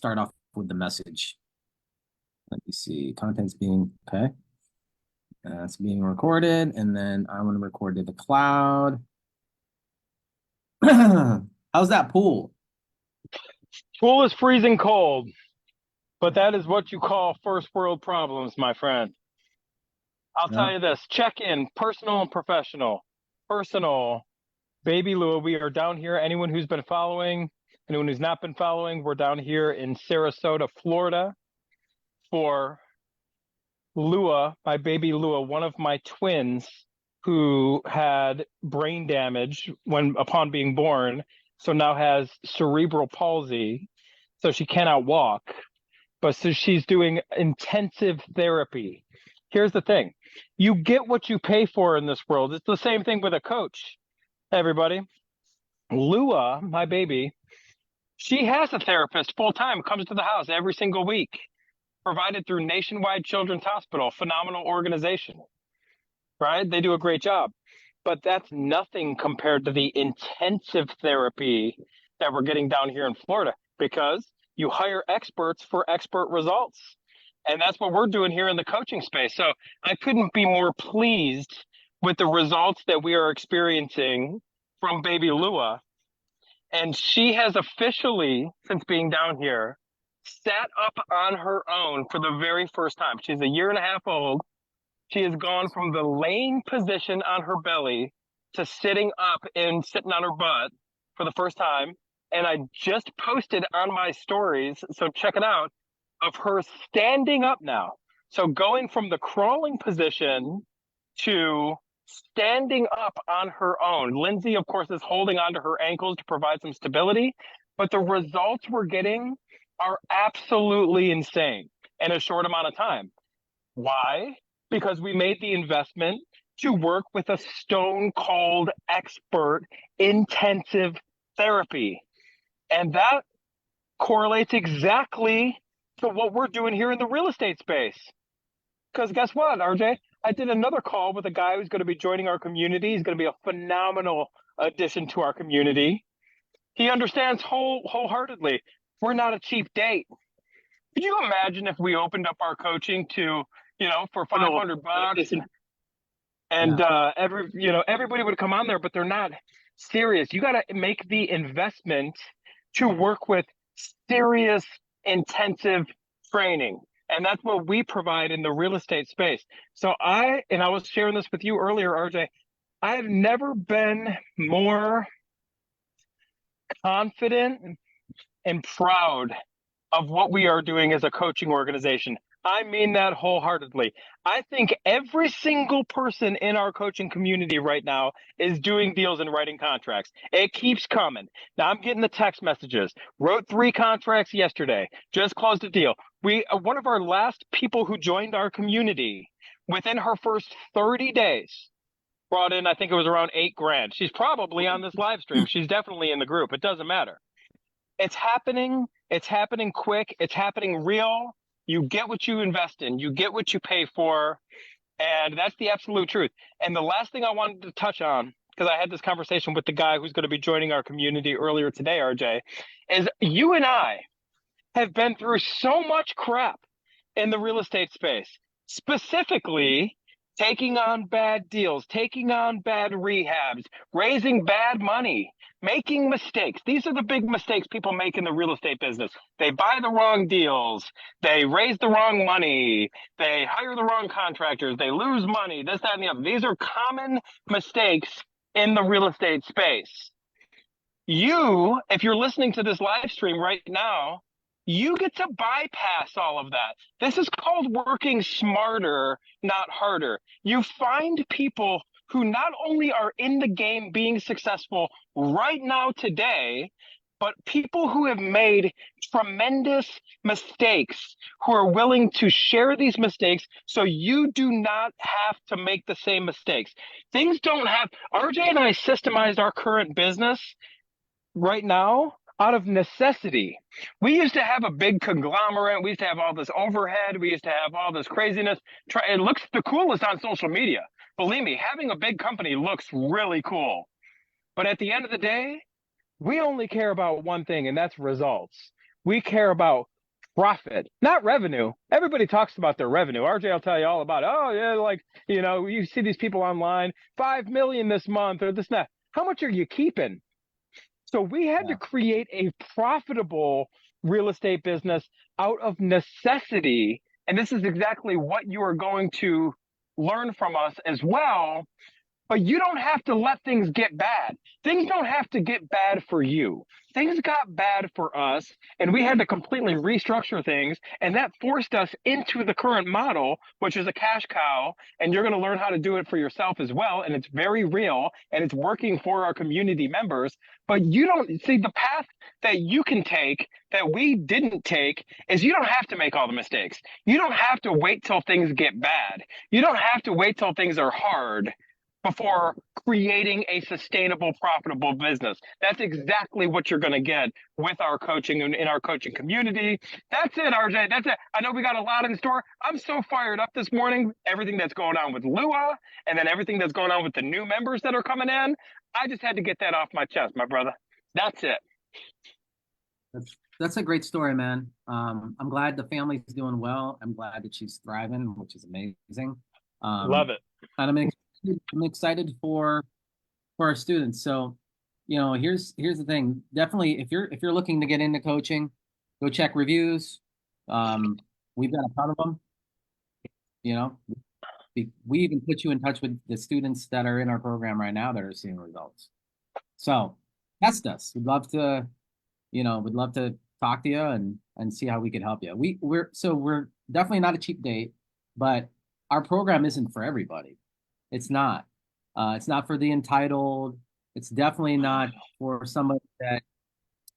start off with the message. Let me see. Content's being okay. It's being recorded, and then I want to record to the cloud. How's that pool? Pool is freezing cold, but that is what you call first world problems, my friend. I'll Yeah. tell you this, check in, personal and professional. Personal, baby Lua, we are down here. Anyone who's been following, anyone who's not been following, we're down here in Sarasota, Florida for Lua, my baby Lua, one of my twins who had brain damage upon being born, so now has cerebral palsy, so she cannot walk. But so she's doing intensive therapy. Here's the thing. You get what you pay for in this world. It's the same thing with a coach, everybody. Lua, my baby, she has a therapist full time, comes to the house every single week, provided through Nationwide Children's Hospital, phenomenal organization, right? They do a great job. But that's nothing compared to the intensive therapy that we're getting down here in Florida because you hire experts for expert results. And that's what we're doing here in the coaching space. So I couldn't be more pleased with the results that we are experiencing from baby Lua. And she has officially, since being down here, sat up on her own for the very first time. She's a year and a half old. She has gone from the laying position on her belly to sitting up and sitting on her butt for the first time. And I just posted on my stories, so check it out, of her standing up now. So going from the crawling position to standing up on her own. Lindsay, of course, is holding onto her ankles to provide some stability, but the results we're getting are absolutely insane in a short amount of time. Why? Because we made the investment to work with a stone cold expert intensive therapy. And that correlates exactly to what we're doing here in the real estate space. Because guess what, RJ? I did another call with a guy who's going to be joining our community. He's going to be a phenomenal addition to our community. He understands wholeheartedly we're not a cheap date. Could you imagine if we opened up our coaching to, for $500 and everybody would come on there, but they're not serious. You got to make the investment to work with serious intensive training. And that's what we provide in the real estate space. So I was sharing this with you earlier, RJ, I've never been more confident and proud of what we are doing as a coaching organization. I mean that wholeheartedly. I think every single person in our coaching community right now is doing deals and writing contracts. It keeps coming. Now I'm getting the text messages. Wrote 3 contracts yesterday. Just closed a deal. One of our last people who joined our community within her first 30 days brought in, I think it was around $8,000. She's probably on this live stream. She's definitely in the group. It doesn't matter. It's happening. It's happening quick. It's happening real. You get what you invest in. You get what you pay for. And that's the absolute truth. And the last thing I wanted to touch on, because I had this conversation with the guy who's going to be joining our community earlier today, RJ, is you and I have been through so much crap in the real estate space, specifically taking on bad deals, taking on bad rehabs, raising bad money, making mistakes. These are the big mistakes people make in the real estate business. They buy the wrong deals. They raise the wrong money. They hire the wrong contractors. They lose money, this, that, and the other. These are common mistakes in the real estate space. You, if you're listening to this live stream right now, you get to bypass all of that. This is called working smarter, not harder. You find people who not only are in the game being successful right now today, but people who have made tremendous mistakes, who are willing to share these mistakes so you do not have to make the same mistakes. Things don't have, RJ and I systemized our current business right now out of necessity. We used to have a big conglomerate. We used to have all this overhead. We used to have all this craziness. It looks the coolest on social media. Believe me, having a big company looks really cool. But at the end of the day, we only care about one thing, and that's results. We care about profit, not revenue. Everybody talks about their revenue. RJ will tell you all about, oh yeah, like, you see these people online, 5 million this month or this and that. How much are you keeping? So we had to Yeah. create a profitable real estate business out of necessity. And this is exactly what you are going to learn from us as well. But you don't have to let things get bad. Things don't have to get bad for you. Things got bad for us, and we had to completely restructure things. And that forced us into the current model, which is a cash cow. And you're going to learn how to do it for yourself as well. And it's very real and it's working for our community members. But you don't see the path that you can take that we didn't take is you don't have to make all the mistakes. You don't have to wait till things get bad. You don't have to wait till things are hard before creating a sustainable, profitable business. That's exactly what you're going to get with our coaching and in our coaching community. That's it, RJ. That's it. I know we got a lot in store. I'm so fired up this morning. Everything that's going on with Lua and then everything that's going on with the new members that are coming in. I just had to get that off my chest, my brother. That's it. That's a great story, man. I'm glad the family's doing well. I'm glad that she's thriving, which is amazing. Love Um, it. and I'm excited for our students. So, here's the thing. Definitely, if you're looking to get into coaching, go check reviews. We've got a ton of them. You know, we even put you in touch with the students that are in our program right now that are seeing results. So test us. We'd love to talk to you and see how we could help you. We're definitely not a cheap date, but our program isn't for everybody. It's not. It's not for the entitled. It's definitely not for somebody that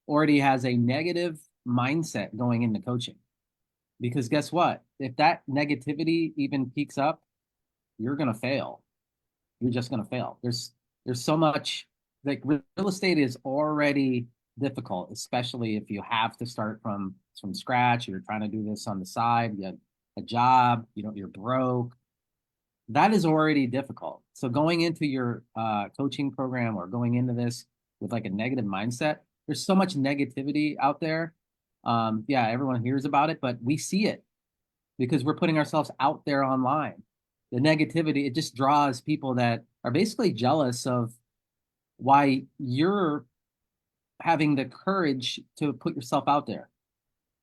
already has a negative mindset going into coaching. Because guess what? If that negativity even peaks up, you're gonna fail. You're just gonna fail. There's so much, like, real estate is already difficult, especially if you have to start from scratch. You're trying to do this on the side. You have a job. You're broke. That is already difficult. So going into your coaching program or going into this with like a negative mindset, there's so much negativity out there. Yeah, everyone hears about it, but we see it because we're putting ourselves out there online. The negativity, it just draws people that are basically jealous of why you're having the courage to put yourself out there.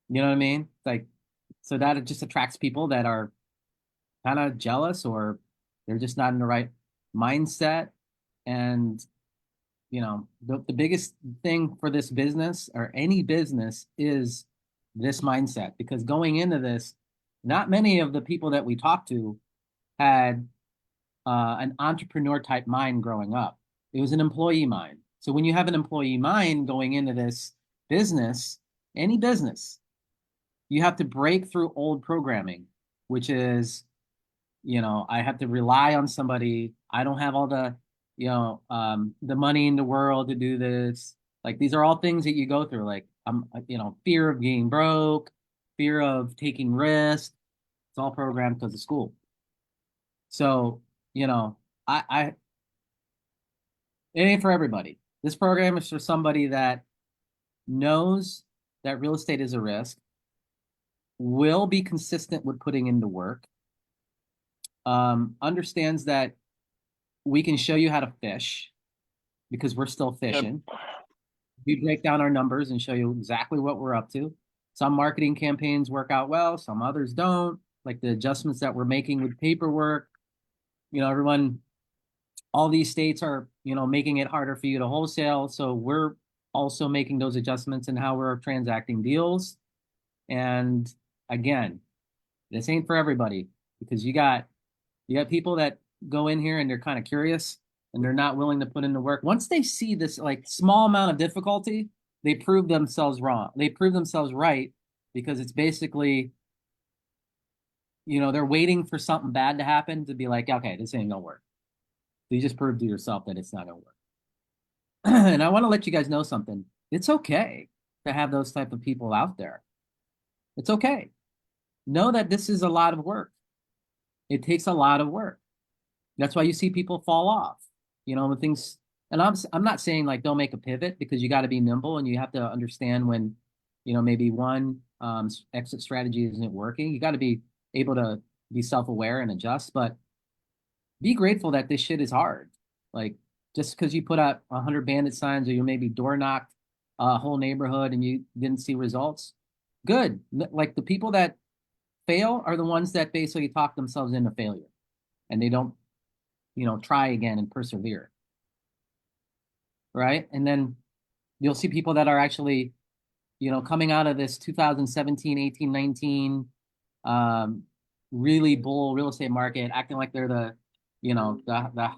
You know what I mean? Like, so that it just attracts people that are kind of jealous, or they're just not in the right mindset. And the biggest thing for this business or any business is this mindset, because going into this, not many of the people that we talked to had an entrepreneur type mind growing up. It was an employee mind. So when you have an employee mind going into this business, any business, you have to break through old programming, which is, I have to rely on somebody. I don't have all the money in the world to do this. Like, these are all things that you go through. Like, fear of being broke, fear of taking risks. It's all programmed because of school. So, I it ain't for everybody. This program is for somebody that knows that real estate is a risk, will be consistent with putting into work, understands that we can show you how to fish because we're still Yep. fishing. We break down our numbers and show you exactly what we're up to. Some marketing campaigns work out well, some others don't. Like the adjustments that we're making with paperwork, everyone, all these states are, making it harder for you to wholesale. So we're also making those adjustments in how we're transacting deals. And again, this ain't for everybody, because you got people that go in here and they're kind of curious and they're not willing to put in the work. Once they see this like small amount of difficulty, they prove themselves wrong. They prove themselves right, because it's basically, they're waiting for something bad to happen to be like, okay, this ain't gonna work. So you just prove to yourself that it's not gonna work. And I want to let you guys know something. It's okay to have those type of people out there. It's okay. Know that this is a lot of work. It takes a lot of work. That's why you see people fall off, when things, and I'm not saying like don't make a pivot, because you got to be nimble and you have to understand when maybe one exit strategy isn't working. You got to be able to be self-aware and adjust, but be grateful that this shit is hard. Like just because you put out 100 bandit signs or you maybe door knocked a whole neighborhood and you didn't see results, good. Like the people that fail are the ones that basically talk themselves into failure and they don't, try again and persevere, right? And then you'll see people that are actually, coming out of this 2017, 18, 19 um, really bull real estate market, acting like they're the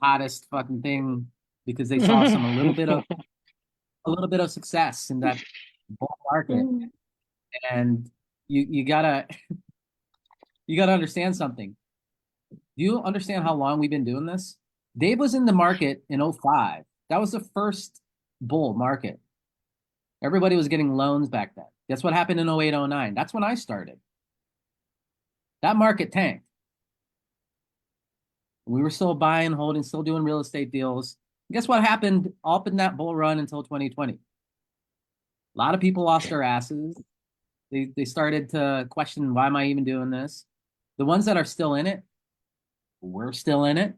hottest fucking thing because they saw some a little bit of success in that bull market. And you gotta you gotta understand something. Do you understand how long we've been doing this? Dave was in the market in '05. That was the first bull market. Everybody was getting loans back then. Guess what happened in '08, '09? That's when I started. That market tanked. We were still buying, holding, still doing real estate deals. Guess what happened up in that bull run until 2020? A lot of people lost their asses. They started to question, why am I even doing this? The ones that are still in it, we're still in it,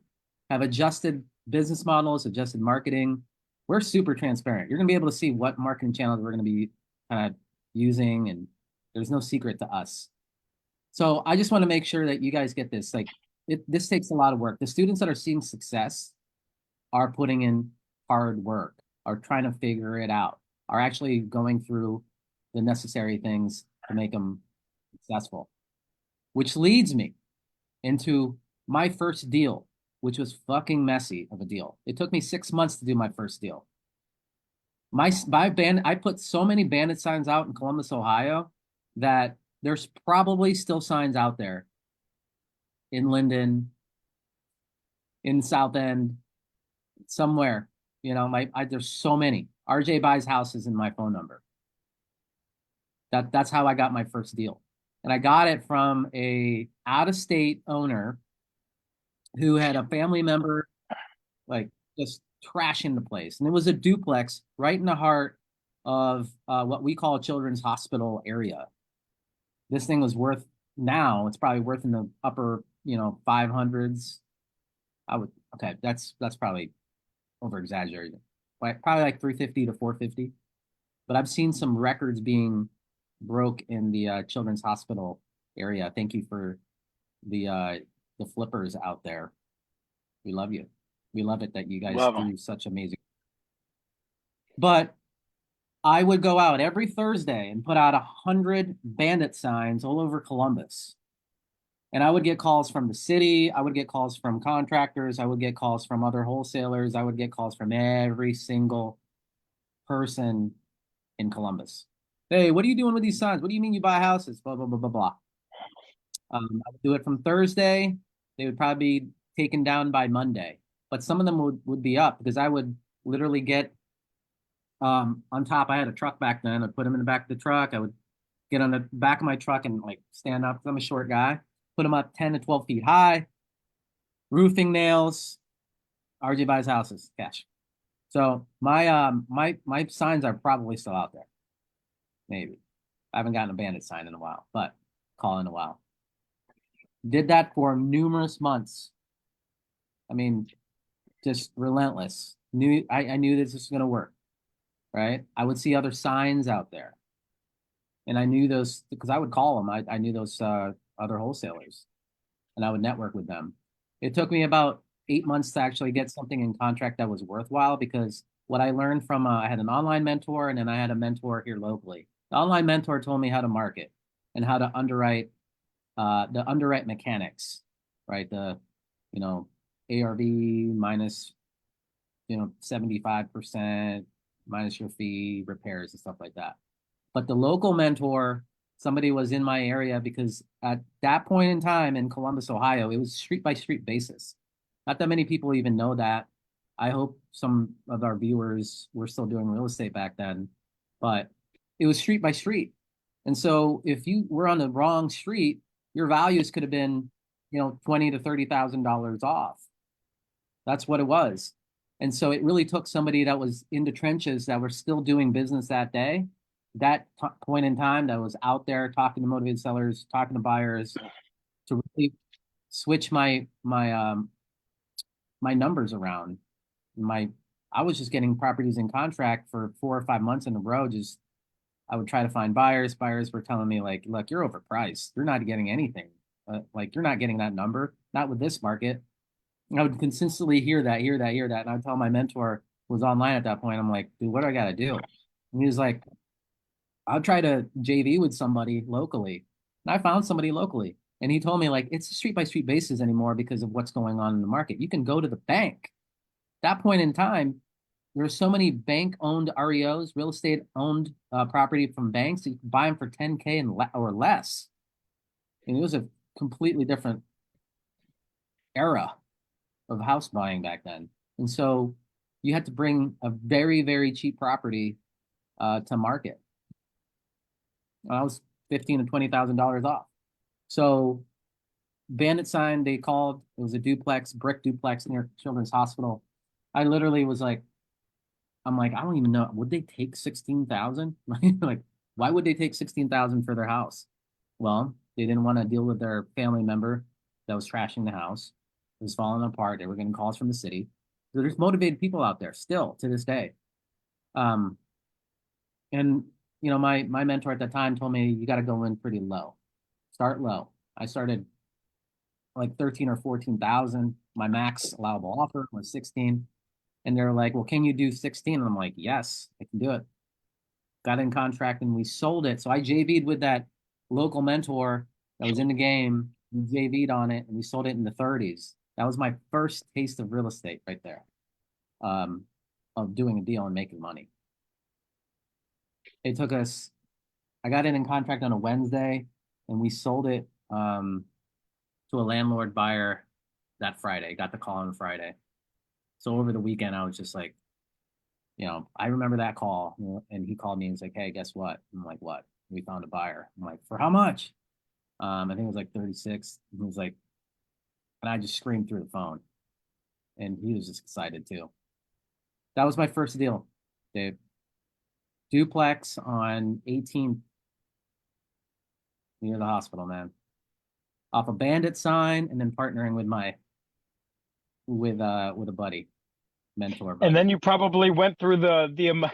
have adjusted business models, adjusted marketing. We're super transparent. You're going to be able to see what marketing channels we're going to be kind of using, and there's no secret to us. So I just want to make sure that you guys get this. Like, this takes a lot of work. The students that are seeing success are putting in hard work, are trying to figure it out, are actually going through the necessary things to make them successful. Which leads me into my first deal, which was fucking messy of a deal. It took me 6 months to do my first deal. My band, I put so many bandit signs out in Columbus, Ohio, that there's probably still signs out there in Linden, in South End, somewhere. There's so many. RJ buys houses in my phone number. That's how I got my first deal. And I got it from a out-of-state owner who had a family member like just trashing the place. And it was a duplex right in the heart of what we call a children's hospital area. This thing was worth now, it's probably worth in the upper, 500s. Okay, that's probably over exaggerated. Probably like 350 to 450. But I've seen some records being broke in the children's hospital area. Thank you for the flippers out there. We love you. We love it that you guys Love them. do such amazing. But I would go out every Thursday and put out 100 bandit signs all over Columbus. And I would get calls from the city. I would get calls from contractors. I would get calls from other wholesalers. I would get calls from every single person in Columbus. Hey, what are you doing with these signs? What do you mean you buy houses? Blah, blah, blah, blah, blah. I would do it from Thursday. They would probably be taken down by Monday. But some of them would be up because I would literally get on top. I had a truck back then. I'd put them in the back of the truck. I would get on the back of my truck and like stand up. I'm a short guy. Put them up 10 to 12 feet high. Roofing nails. RJ buys houses. Cash. So my signs are probably still out there. Maybe. I haven't gotten a bandit sign in a while, but call in a while. Did that for numerous months. I mean, just relentless. I knew this was gonna work, right? I would see other signs out there, and I knew those because I would call them. I knew those other wholesalers, and I would network with them. It took me about 8 months to actually get something in contract that was worthwhile because what I learned from I had an online mentor and then I had a mentor here locally. The online mentor told me how to market and how to underwrite the underwrite mechanics, right? The ARV minus 75% minus your fee, repairs and stuff like that. But the local mentor, somebody was in my area because at that point in time in Columbus, Ohio, it was street by street basis. Not that many people even know that. I hope some of our viewers were still doing real estate back then, but it was street by street. And so if you were on the wrong street, your values could have been, $20 to $30,000 off. That's what it was. And so it really took somebody that was in the trenches that were still doing business that day point in time that was out there talking to motivated sellers, talking to buyers to really switch my numbers around. My I was just getting properties in contract for 4 or 5 months in a row. Just I would try to find buyers. Buyers were telling me like, look, you're overpriced. You're not getting anything. Like you're not getting that number. Not with this market. And I would consistently hear that. And I'd tell my mentor who was online at that point, I'm like, dude, what do I got to do? And he was like, I'll try to JV with somebody locally. And I found somebody locally. And he told me like it's a street by street basis anymore because of what's going on in the market. You can go to the bank. That point in time, there are so many bank owned REOs, real estate owned property from banks that you can buy them for 10K or less. And it was a completely different era of house buying back then. And so you had to bring a very, very cheap property to market. I was 15 to $20,000 off. So Bandit sign, they called. It was a duplex, brick duplex near Children's Hospital. I literally was like, I'm like, I don't even know. Would they take 16,000? Like, why would they take 16,000 for their house? Well, they didn't want to deal with their family member that was trashing the house. It was falling apart. They were getting calls from the city. So there's motivated people out there still to this day. Um, and my mentor at that time told me you got to go in pretty low. Start low. I started like 13 or 14,000. My max allowable offer was 16. And they're like, well, can you do 16? And I'm like, yes, I can do it. Got in contract and we sold it. So I JV'd with that local mentor that was in the game. We JV'd on it and we sold it in the 30s. That was my first taste of real estate right there, um, of doing a deal and making money. It took us, I got it in contract on a Wednesday and we sold it to a landlord buyer that Friday. Got the call on Friday. So over the weekend, I was just like, I remember that call, and he called me and was like, "Hey, guess what?" I'm like, "What?" We found a buyer. I'm like, "For how much?" I think it was like 36. He was like, and I just screamed through the phone, and he was just excited too. That was my first deal, Dave. Duplex on 18th near the hospital, man. Off a bandit sign, and then partnering with my with a buddy, mentor And buddy. then you probably went through the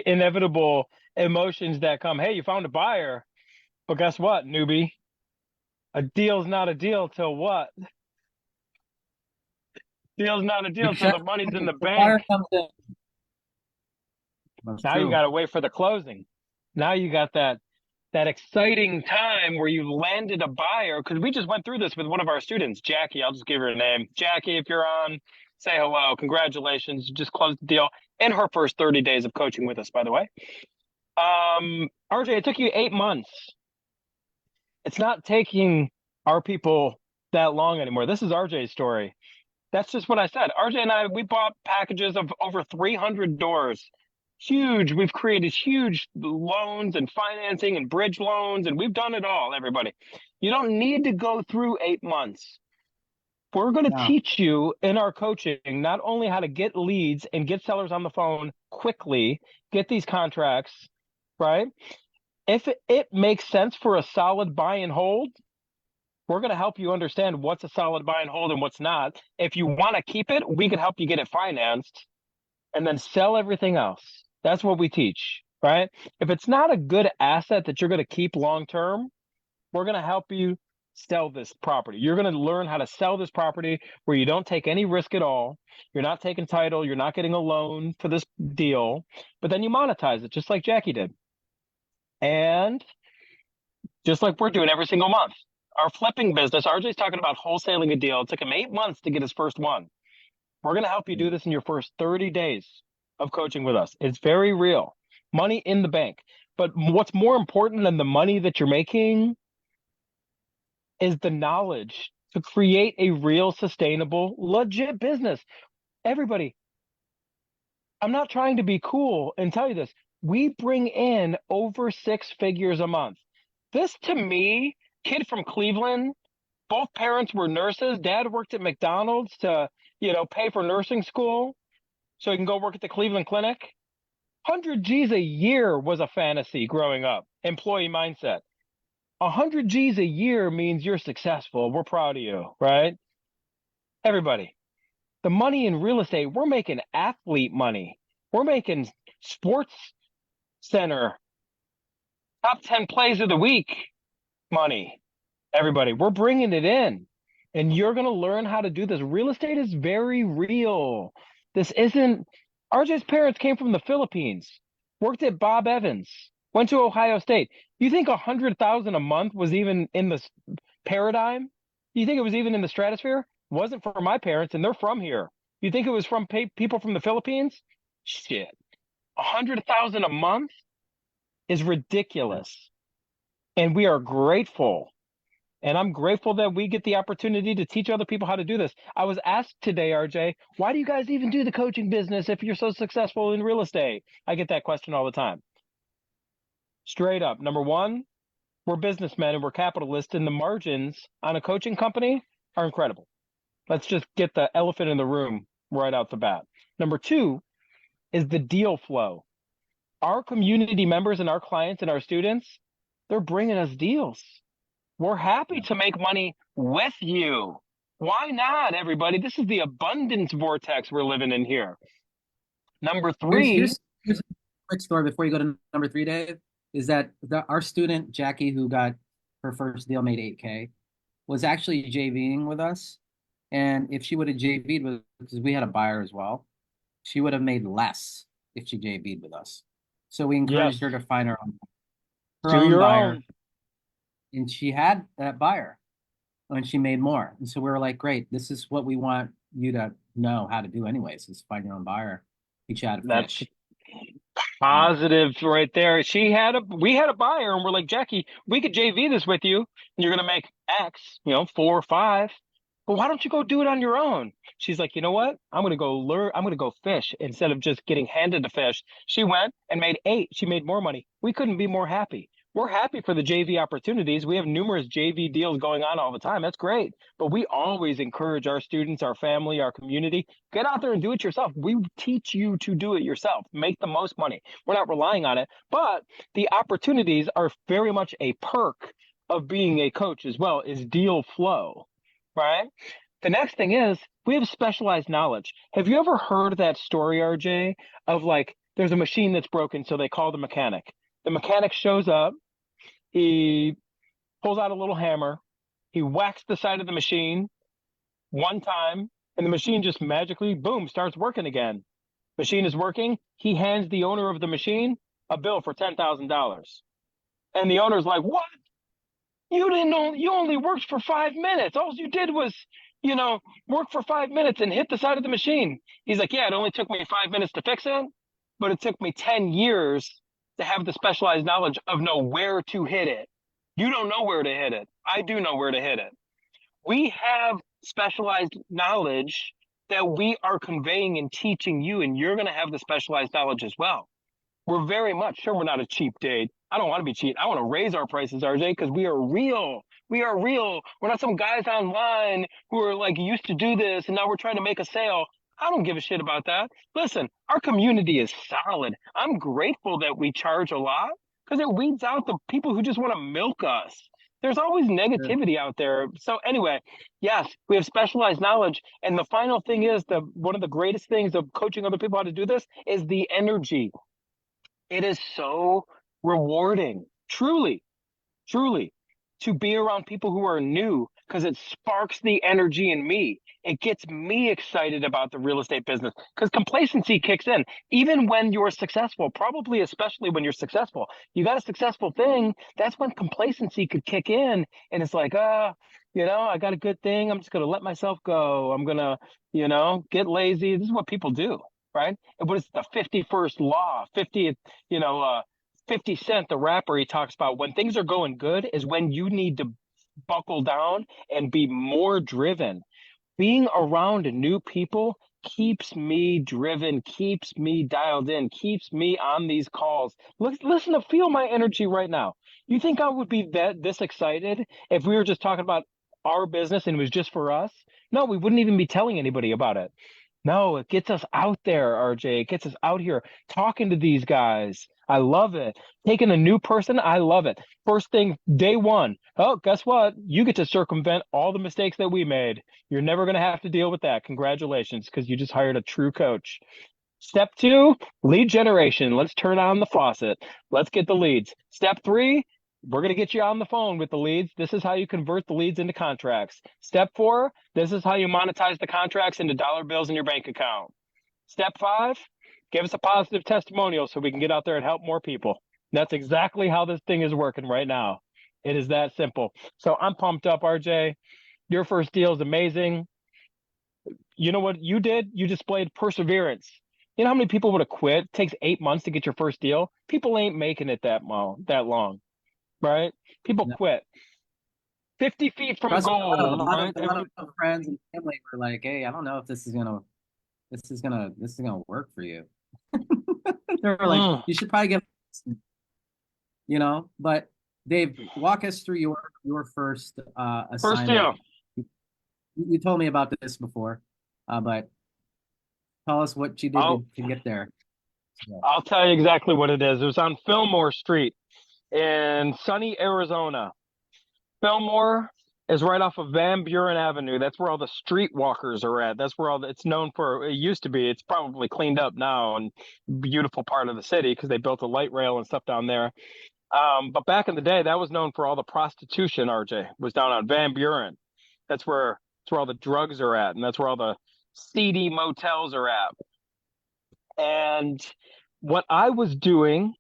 inevitable emotions that come. Hey, you found a buyer, but guess what, newbie? A deal's not a deal till what? Deal's not a deal till Because the money's in the the bank. buyer comes in. That's Now you true. got to wait for the closing. Now you got that exciting time where you landed a buyer, because we just went through this with one of our students, Jackie. I'll just give her a name. Jackie, if you're on, say hello. Congratulations. Just closed the deal in her first 30 days of coaching with us, by the way. RJ, it took you 8 months. It's not taking our people that long anymore. This is RJ's story. That's just what I said. RJ and I, we bought packages of over 300 doors. Huge. We've created huge loans and financing and bridge loans, and we've done it all, everybody. You don't need to go through 8 months. We're going to Yeah. teach you in our coaching not only how to get leads and get sellers on the phone quickly, get these contracts, right? If it makes sense for a solid buy and hold, we're going to help you understand what's a solid buy and hold and what's not. If you want to keep it, we can help you get it financed and then sell everything else. That's what we teach, right? If it's not a good asset that you're going to keep long term, we're going to help you sell this property. You're going to learn how to sell this property where you don't take any risk at all. You're not taking title. You're not getting a loan for this deal, but then you monetize it just like Jackie did. And just like we're doing every single month. Our flipping business, RJ's talking about wholesaling a deal. It took him 8 months to get his first one. We're going to help you do this in your first 30 days of coaching with us. It's very real. Money in the bank. But what's more important than the money that you're making is the knowledge to create a real, sustainable, legit business. Everybody, I'm not trying to be cool and tell you this. We bring in over 6 figures a month. This to me, kid from Cleveland, both parents were nurses. Dad worked at McDonald's to, pay for nursing school so he can go work at the Cleveland Clinic. 100 G's a year was a fantasy growing up, employee mindset. 100 G's a year means you're successful. We're proud of you, right? Everybody. The money in real estate, we're making athlete money. We're making sports center top 10 plays of the week money. Everybody, we're bringing it in. And you're going to learn how to do this. Real estate is very real. This isn't, RJ's parents came from the Philippines, worked at Bob Evans, went to Ohio State. You think 100,000 a month was even in the paradigm? You think it was even in the stratosphere? Wasn't for my parents, and they're from here. You think it was from people from the Philippines? Shit. 100,000 a month is ridiculous. And we are grateful. And I'm grateful that we get the opportunity to teach other people how to do this. I was asked today, RJ, why do you guys even do the coaching business if you're so successful in real estate? I get that question all the time. Straight up. Number one, we're businessmen and we're capitalists, and the margins on a coaching company are incredible. Let's just get the elephant in the room right out the bat. Number two is the deal flow. Our community members and our clients and our students, they're bringing us deals. We're happy to make money with you. Why not, everybody? This is the abundance vortex we're living in here. Number Here's three, here's here's a quick story before you go to number three, Dave. Is that our student Jackie, who got her first deal, made 8K, was actually JVing with us, and if she would have JV'd with, because we had a buyer as well, she would have made less if she JV'd with us. So we yes, encouraged her to find her do own your buyer, own. and she had that buyer, and she made more. And so we were like, great, this is what we want you to know how to do anyways, is find your own buyer, teach you how to That's fish. Yeah. positive right there. We had a buyer, and we're like, Jackie, we could JV this with you, and you're gonna make X, 4 or 5. But why don't you go do it on your own? She's like, you know what? I'm gonna go learn. I'm gonna go fish instead of just getting handed the fish. She went and made 8. She made more money. We couldn't be more happy. We're happy for the JV opportunities. We have numerous JV deals going on all the time. That's great. But we always encourage our students, our family, our community, get out there and do it yourself. We teach you to do it yourself. Make the most money. We're not relying on it, but the opportunities are very much a perk of being a coach as well, is deal flow, right? The next thing is we have specialized knowledge. Have you ever heard that story, RJ, of like there's a machine that's broken, so they call the mechanic. The mechanic shows up, he pulls out a little hammer, he whacks the side of the machine one time, and the machine just magically, boom, starts working again. Machine is working. He hands the owner of the machine a bill for $10,000. And the owner's like, what? You didn't know, you only worked for 5 minutes. All you did was, work for 5 minutes and hit the side of the machine. He's like, yeah, it only took me 5 minutes to fix it, but it took me 10 years to have the specialized knowledge of know where to hit it. You don't know where to hit it. I do know where to hit it. We have specialized knowledge that we are conveying and teaching you, and you're going to have the specialized knowledge as well. We're very much sure we're not a cheap date. I don't want to be cheap. I want to raise our prices, RJ, because we are real. We are real. We're not some guys online who are like used to do this and now we're trying to make a sale. I don't give a shit about that. Listen, our community is solid. I'm grateful that we charge a lot because it weeds out the people who just want to milk us. There's always Sure. negativity out there. So anyway, yes, we have specialized knowledge. And the final thing is one of the greatest things of coaching other people how to do this is the energy. It is so rewarding, truly, truly, to be around people who are new because it sparks the energy in me. It gets me excited about the real estate business because complacency kicks in. Even when you're successful, probably especially when you're successful, you got a successful thing. That's when complacency could kick in. And it's like, I got a good thing. I'm just going to let myself go. I'm going to, get lazy. This is what people do, right? And what is the 51st law, 50th, 50 Cent, the rapper, he talks about when things are going good is when you need to buckle down and be more driven. Being around new people keeps me driven, keeps me dialed in, keeps me on these calls. Listen to feel my energy right now. You think I would be this excited if we were just talking about our business and it was just for us? No, we wouldn't even be telling anybody about it. No, it gets us out there, RJ. It gets us out here talking to these guys. I love it. Taking a new person, I love it. First thing, day one. Oh, guess what? You get to circumvent all the mistakes that we made. You're never going to have to deal with that. Congratulations, because you just hired a true coach. Step two, lead generation. Let's turn on the faucet. Let's get the leads. Step three, we're going to get you on the phone with the leads. This is how you convert the leads into contracts. Step four, this is how you monetize the contracts into dollar bills in your bank account. Step five, give us a positive testimonial so we can get out there and help more people. That's exactly how this thing is working right now. It is that simple. So I'm pumped up, RJ. Your first deal is amazing. You know what you did? You displayed perseverance. You know how many people would have quit? It takes 8 months to get your first deal. People ain't making it that long, right? People No. quit. 50 feet from Trust me, goal, right? a lot of friends and family were like, "Hey, I don't know if this is gonna work for you." They were like, Mm. "You should probably get," But Dave, walk us through your first First assignment. deal. You told me about this before, but tell us what you did I'll to get there. Yeah. I'll tell you exactly what it is. It was on Fillmore Street in sunny Arizona. Fillmore is right off of Van Buren Avenue. That's where all the streetwalkers are at. That's where it's known for. It used to be. It's probably cleaned up now and beautiful part of the city because they built a light rail and stuff down there. But back in the day, that was known for all the prostitution. RJ was down on Van Buren. That's where all the drugs are at, and that's where all the seedy motels are at. And what I was doing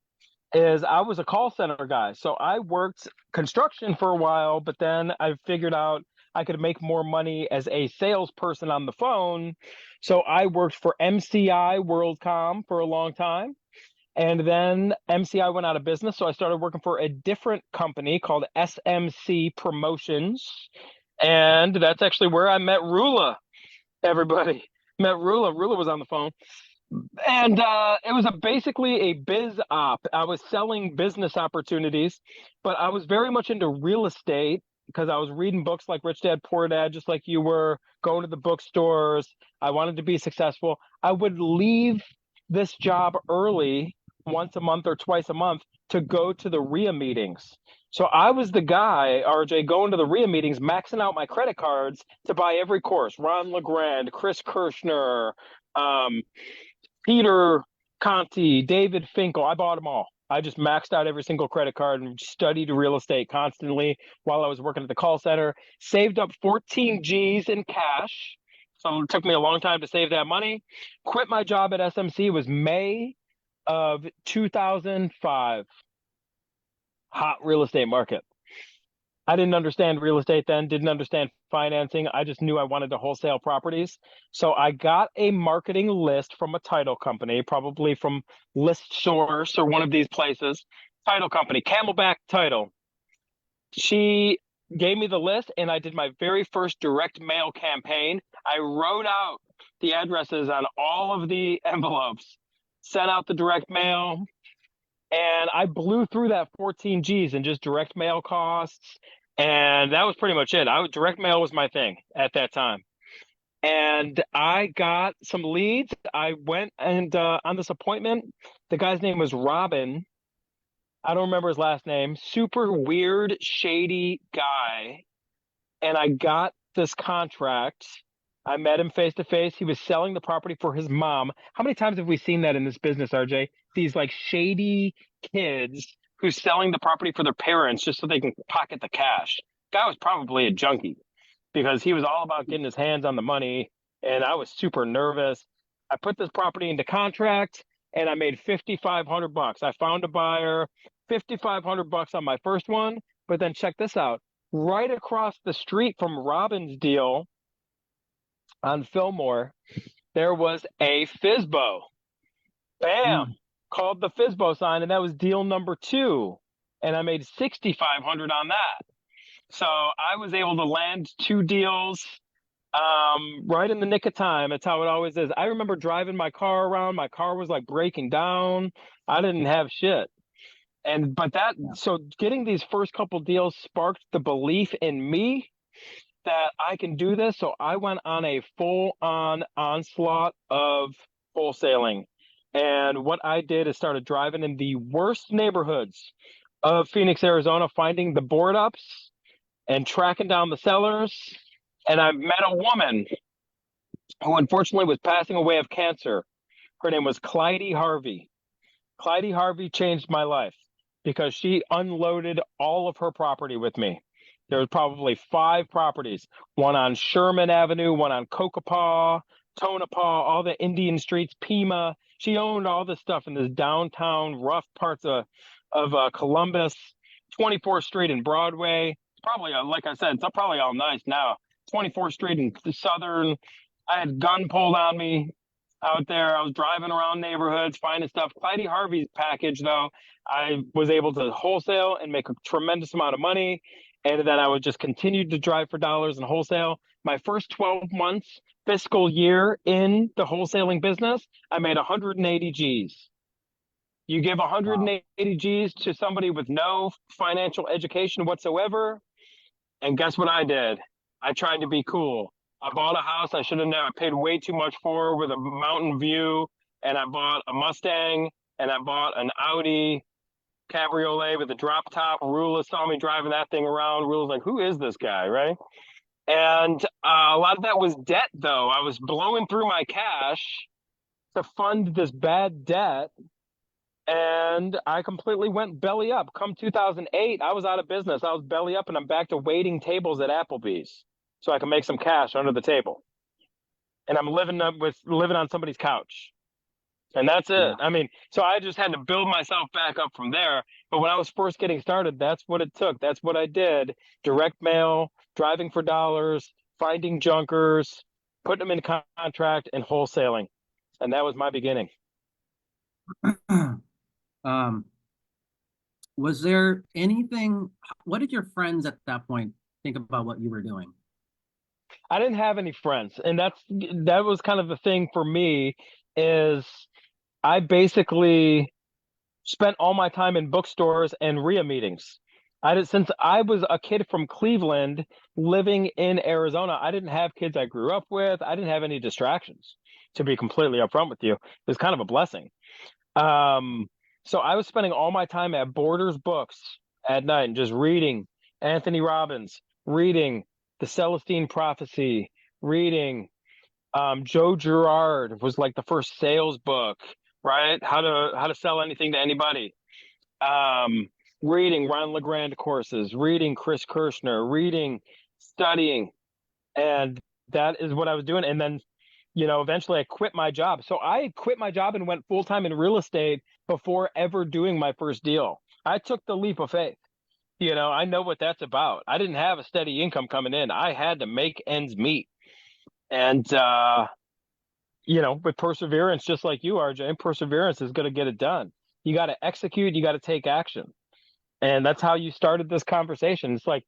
is I was a call center guy. So I worked construction for a while, but then I figured out I could make more money as a salesperson on the phone. So I worked for MCI WorldCom for a long time. And then MCI went out of business. So I started working for a different company called SMC Promotions. And that's actually where I met Rula, everybody. Met Rula. Rula was on the phone. And it was basically a biz op. I was selling business opportunities, but I was very much into real estate because I was reading books like Rich Dad Poor Dad, just like you were, going to the bookstores. I wanted to be successful. I would leave this job early once a month or twice a month to go to the RIA meetings. So I was the guy, RJ, going to the RIA meetings, maxing out my credit cards to buy every course. Ron LeGrand, Chris Kirschner, um, Peter Conti, David Finkel. I bought them all. I just maxed out every single credit card and studied real estate constantly while I was working at the call center. Saved up 14 G's in cash. So it took me a long time to save that money. Quit my job at SMC. It was May of 2005. Hot real estate market. I didn't understand real estate then, didn't understand financing. I just knew I wanted to wholesale properties. So I got a marketing list from a title company, probably from List Source or one of these places. Title company, Camelback Title. She gave me the list and I did my very first direct mail campaign. I wrote out the addresses on all of the envelopes, sent out the direct mail, and I blew through that 14 G's in just direct mail costs. And that was pretty much it. Direct mail was my thing at that time. And I got some leads. I went and on this appointment, the guy's name was Robin. I don't remember his last name. Super weird, shady guy. And I got this contract. I met him face to face. He was selling the property for his mom. How many times have we seen that in this business, RJ? These like shady kids who's selling the property for their parents just so they can pocket the cash. Guy was probably a junkie because he was all about getting his hands on the money. And I was super nervous. I put this property into contract and I made 5,500 bucks. I found a buyer, 5,500 bucks on my first one. But then check this out. Right across the street from Robin's deal on Fillmore, there was a FISBO. Bam! Mm. Called the FISBO sign, and that was deal number two. And I made 6,500 on that. So I was able to land two deals right in the nick of time. That's how it always is. I remember driving my car around. My car was like breaking down. I didn't have shit. And but that Yeah. so getting these first couple deals sparked the belief in me that I can do this. So I went on a full on onslaught of wholesaling. And what I did is started driving in the worst neighborhoods of Phoenix, Arizona, finding the board ups and tracking down the sellers. And I met a woman who unfortunately was passing away of cancer. Her name was Clyde Harvey. Clyde Harvey changed my life because she unloaded all of her property with me. There was probably 5 properties, one on Sherman Avenue, one on Cocopaw, Tonopah, all the Indian streets, Pima. She owned all this stuff in this downtown rough parts of Columbus, 24th Street and Broadway. It's probably, like I said, it's probably all nice now. 24th Street and Southern. I had gun pulled on me out there. I was driving around neighborhoods, finding stuff. Clyde Harvey's package, though, I was able to wholesale and make a tremendous amount of money. And then I would just continue to drive for dollars and wholesale. My first 12 months fiscal year in the wholesaling business, I made 180 G's. You give Wow. 180 G's to somebody with no financial education whatsoever, and guess what I did? I tried to be cool. I bought a house I should have never paid way too much for with a mountain view, and I bought a Mustang, and I bought an Audi Cabriolet with a drop top. Rula saw me driving that thing around. Rula's like, "Who is this guy?" Right? And a lot of that was debt, though. I was blowing through my cash to fund this bad debt, and I completely went belly up. Come 2008, I was out of business. I was belly up, and I'm back to waiting tables at Applebee's so I can make some cash under the table. And I'm living on somebody's couch, and that's Yeah. it. I mean, so I just had to build myself back up from there. But when I was first getting started, that's what it took. That's what I did: direct mail, driving for dollars, finding junkers, putting them in contract, and wholesaling. And that was my beginning. Um, was there anything, what did your friends at that point think about what you were doing? I didn't have any friends, and that was kind of the thing for me is I basically spent all my time in bookstores and RIA meetings. I did since I was a kid from Cleveland living in Arizona. I didn't have kids I grew up with. I didn't have any distractions, to be completely upfront with you. It was kind of a blessing. Um, so I was spending all my time at Borders Books at night and just reading Anthony Robbins, reading The Celestine Prophecy, reading Joe Girard was like the first sales book, right? How to sell anything to anybody. Um, reading Ron LeGrand courses, reading Chris Kirschner, reading, studying, and that is what I was doing. And then, eventually I quit my job. So I quit my job and went full time in real estate before ever doing my first deal. I took the leap of faith. I know what that's about. I didn't have a steady income coming in. I had to make ends meet. And with perseverance, just like you, RJ, perseverance is going to get it done. You got to execute, you got to take action. And that's how you started this conversation. It's like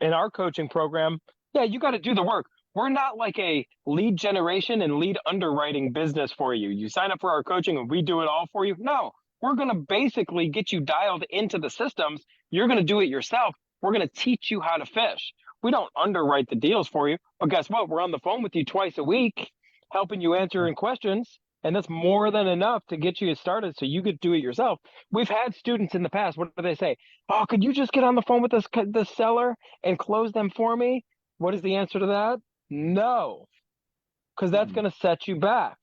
in our coaching program, yeah, you got to do the work. We're not like a lead generation and lead underwriting business for you. You sign up for our coaching and we do it all for you. No, we're going to basically get you dialed into the systems. You're going to do it yourself. We're going to teach you how to fish. We don't underwrite the deals for you. But guess what? We're on the phone with you twice a week, helping you answering questions. And that's more than enough to get you started so you could do it yourself. We've had students in the past. What do they say? Oh, could you just get on the phone with this seller and close them for me? What is the answer to that? No, because that's Mm. going to set you back.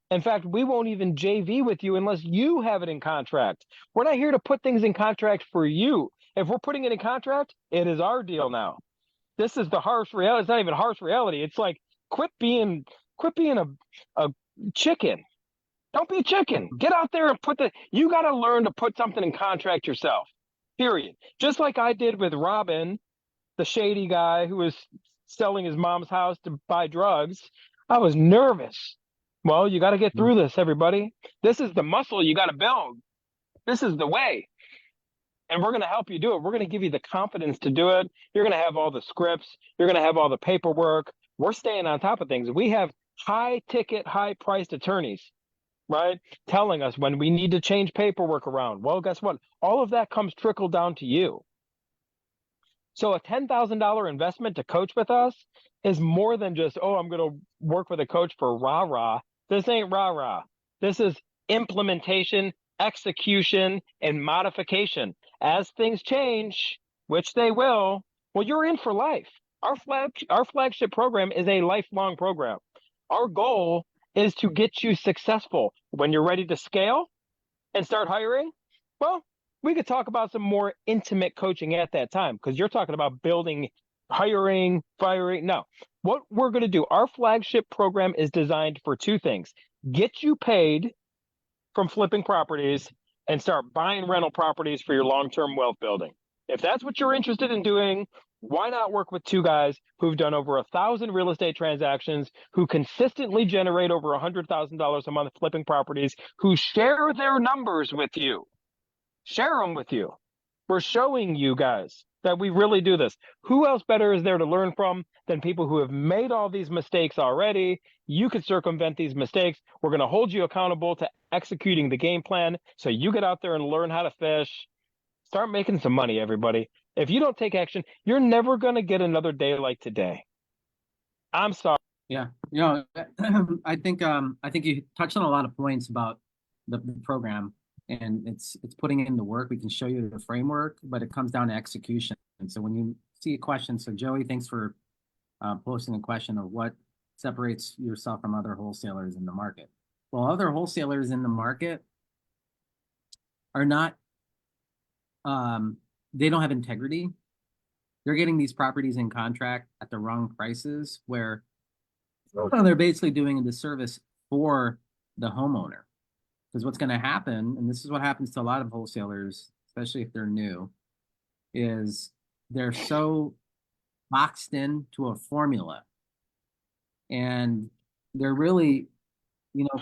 In fact, we won't even JV with you unless you have it in contract. We're not here to put things in contract for you. If we're putting it in contract, it is our deal now. This is the harsh reality. It's not even harsh reality. It's like quit being a chicken. Don't be a chicken. Get out there and you got to learn to put something in contract yourself. Period. Just like I did with Robin, the shady guy who was selling his mom's house to buy drugs. I was nervous. Well, you got to get through this, everybody. This is the muscle you got to build. This is the way. And we're going to help you do it. We're going to give you the confidence to do it. You're going to have all the scripts. You're going to have all the paperwork. We're staying on top of things. We have high ticket, high priced attorneys, right? Telling us when we need to change paperwork around. Well, guess what? All of that comes trickle down to you. So a $10,000 investment to coach with us is more than just, oh, I'm going to work with a coach for rah rah. This ain't rah rah. This is implementation, execution, and modification. As things change, which they will, well, you're in for life. Our flagship program is a lifelong program. Our goal is to get you successful. When you're ready to scale and start hiring, well, we could talk about some more intimate coaching at that time because you're talking about building, hiring, firing. No, what we're going to do, our flagship program is designed for two things: get you paid from flipping properties and start buying rental properties for your long-term wealth building. If that's what you're interested in doing, why not work with two guys who've done over 1,000 real estate transactions, who consistently generate over $100,000 a month flipping properties, who share their numbers with you, share them with you. We're showing you guys that we really do this. Who else better is there to learn from than people who have made all these mistakes already? You could circumvent these mistakes. We're going to hold you accountable to executing the game plan so you get out there and learn how to fish. Start making some money, everybody. If you don't take action, you're never going to get another day like today. I'm sorry. Yeah, I think you touched on a lot of points about the program, and it's putting in the work. We can show you the framework, but it comes down to execution. And so when you see a question, so Joey, thanks for posting a question of what separates yourself from other wholesalers in the market. Well, other wholesalers in the market are not, they don't have integrity. They're getting these properties in contract at the wrong prices where they're basically doing a disservice for the homeowner. Because what's going to happen, and this is what happens to a lot of wholesalers, especially if they're new, is they're so boxed in to a formula. And they're really,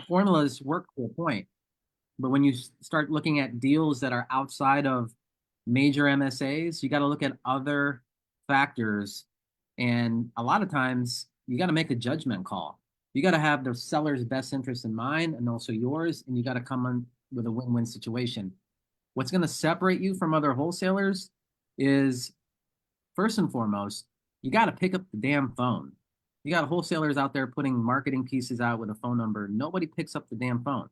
formulas work to a point. But when you start looking at deals that are outside of major MSAs, you got to look at other factors. And a lot of times you got to make a judgment call. You got to have the seller's best interest in mind and also yours, and you got to come in with a win-win situation. What's going to separate you from other wholesalers is first and foremost, you got to pick up the damn phone. You got wholesalers out there putting marketing pieces out with a phone number. Nobody picks up the damn phone.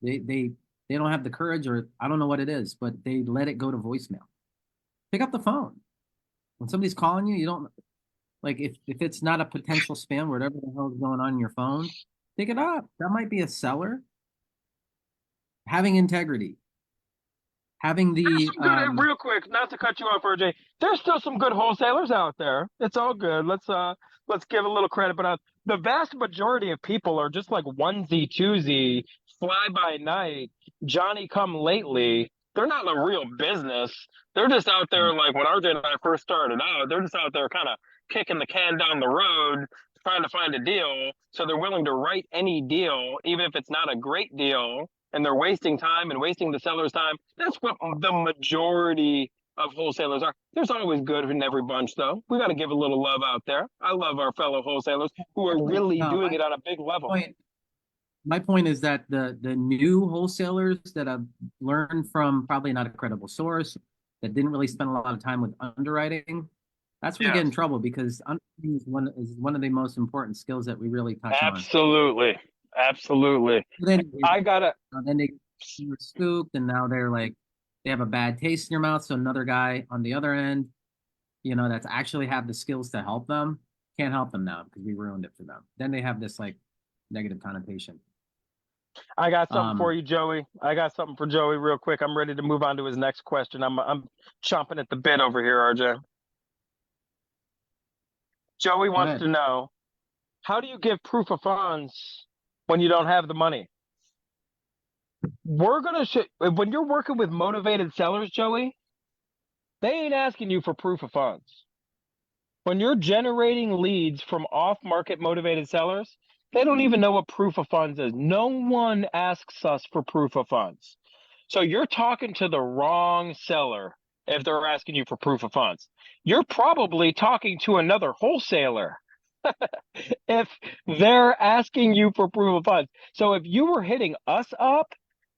They don't have the courage, or I don't know what it is, but they let it go to voicemail. Pick up the phone. When somebody's calling you, you don't like if it's not a potential spam, whatever the hell is going on in your phone, pick it up. That might be a seller. Having integrity, having There's the some good, real quick, not to cut you off, RJ. There's still some good wholesalers out there. It's all good. Let's give a little credit, but the vast majority of people are just like onesie twosie, fly by night, Johnny come lately. They're not in a real business. They're just out there like when RJ and I first started out. They're just out there kind of kicking the can down the road, trying to find a deal. So they're willing to write any deal, even if it's not a great deal, and they're wasting time and wasting the seller's time. That's what the majority of wholesalers are. There's always good in every bunch, though. We got to give a little love out there. I love our fellow wholesalers who are really no, doing it on a big level. point my point is that the new wholesalers that have learned from probably not a credible source, that didn't really spend a lot of time with underwriting, that's where you get in Yes, trouble because underwriting is one of the most important skills that we really touch on. absolutely, absolutely. Then I gotta. then they were scooped, and now they're like they have a bad taste in your mouth. So another guy on the other end, that's actually have the skills to help them, can't help them now because we ruined it for them. Then they have this like negative connotation. I got something for Um, you, Joey. I got something for Joey real quick. I'm ready to move on to his next question. I'm chomping at the bit over here, RJ. Joey Go wants ahead. to know, how do you give proof of funds when you don't have the money? We're gonna when you're working with motivated sellers, Joey, they ain't asking you for proof of funds. When you're generating leads from off-market motivated sellers, they don't even know what proof of funds is. No one asks us for proof of funds. So you're talking to the wrong seller if they're asking you for proof of funds. You're probably talking to another wholesaler if they're asking you for proof of funds. So if you were hitting us up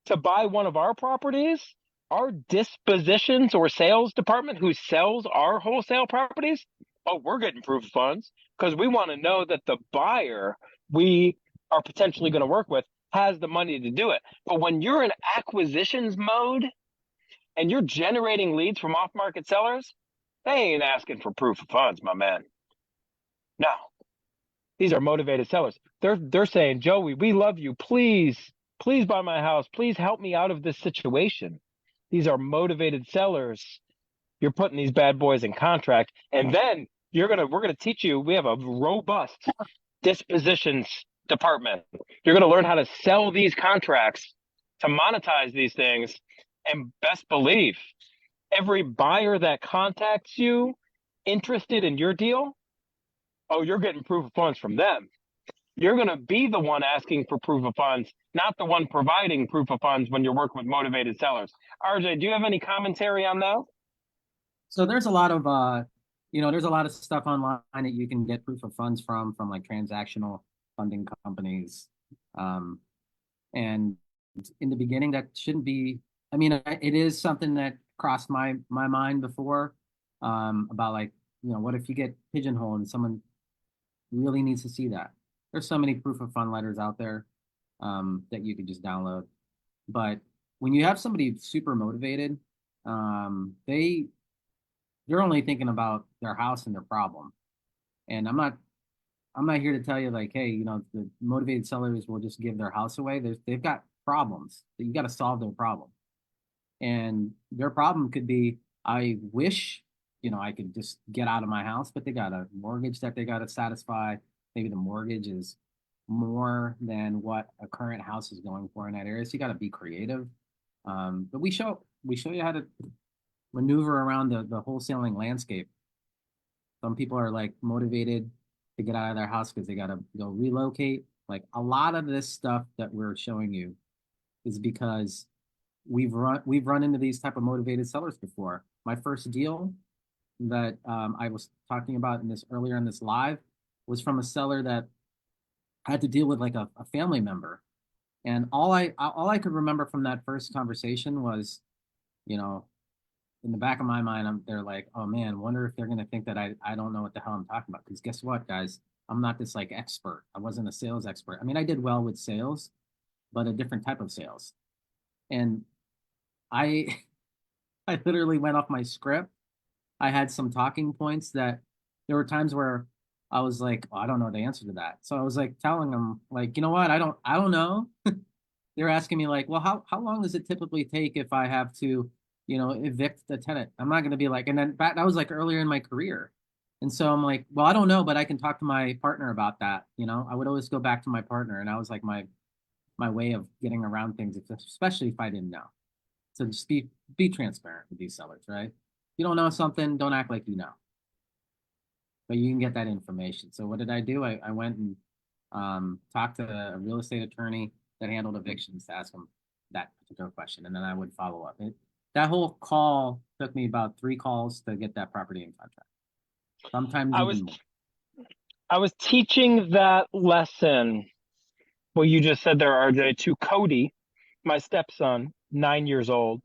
to buy one of our properties, our dispositions or sales department who sells our wholesale properties, oh, we're getting proof of funds because we want to know that the buyer we are potentially going to work with has the money to do it. But when you're in acquisitions mode and you're generating leads from off market sellers, they ain't asking for proof of funds, my man. No, these are motivated sellers. They're saying, Joey, we love you. Please buy my house. Please help me out of this situation. These are motivated sellers. You're putting these bad boys in contract, and then we're gonna teach you. We have a robust dispositions department. You're gonna learn how to sell these contracts, to monetize these things, and best believe every buyer that contacts you interested in your deal, oh, you're getting proof of funds from them. You're going to be the one asking for proof of funds, not the one providing proof of funds when you're working with motivated sellers. RJ, do you have any commentary on that? So there's a lot of there's a lot of stuff online that you can get proof of funds from like transactional funding companies. Um, and in the beginning, that shouldn't be. I mean, it is something that crossed my mind before, about like, what if you get pigeonholed and someone really needs to see that? There's so many proof of fund letters out there, that you can just download. But when you have somebody super motivated, they're only thinking about their house and their problem. And I'm not here to tell you like, hey, the motivated sellers will just give their house away. They've got problems that you got to solve their problem. And their problem could be, I wish, I could just get out of my house, but they got a mortgage that they got to satisfy. Maybe the mortgage is more than what a current house is going for in that area. So you got to be creative. But we show you how to maneuver around the wholesaling landscape. Some people are like motivated to get out of their house because they got to go relocate. Like a lot of this stuff that we're showing you is because we've run into these type of motivated sellers before. My first deal that I was talking about in this earlier in this live was from a seller that had to deal with like a family member, and all I could remember from that first conversation was, you know, in the back of my mind, they're like, oh man, wonder if they're gonna think that I don't know what the hell I'm talking about. Because guess what, guys, I'm not this like expert. I wasn't a sales expert. I mean, I did well with sales, but a different type of sales. And I I literally went off my script. I had some talking points that there were times where I was like, oh, I don't know the answer to that. So I was like telling them, like, you know what, I don't know. They're asking me like, well, how long does it typically take if I have to, evict the tenant? I'm not going to be like, and then that was like earlier in my career. And so I'm like, well, I don't know, but I can talk to my partner about that. I would always go back to my partner, and that was like my way of getting around things, especially if I didn't know. So just be transparent with these sellers, right? You don't know something, don't act like you know, but you can get that information. So what did I do? I went and talked to a real estate attorney that handled evictions to ask him that particular question, and then I would follow up. That whole call took me about 3 calls to get that property in contract, sometimes I even was more. I was teaching that lesson. Well, you just said there, RJ, to Cody, my stepson, 9 years old.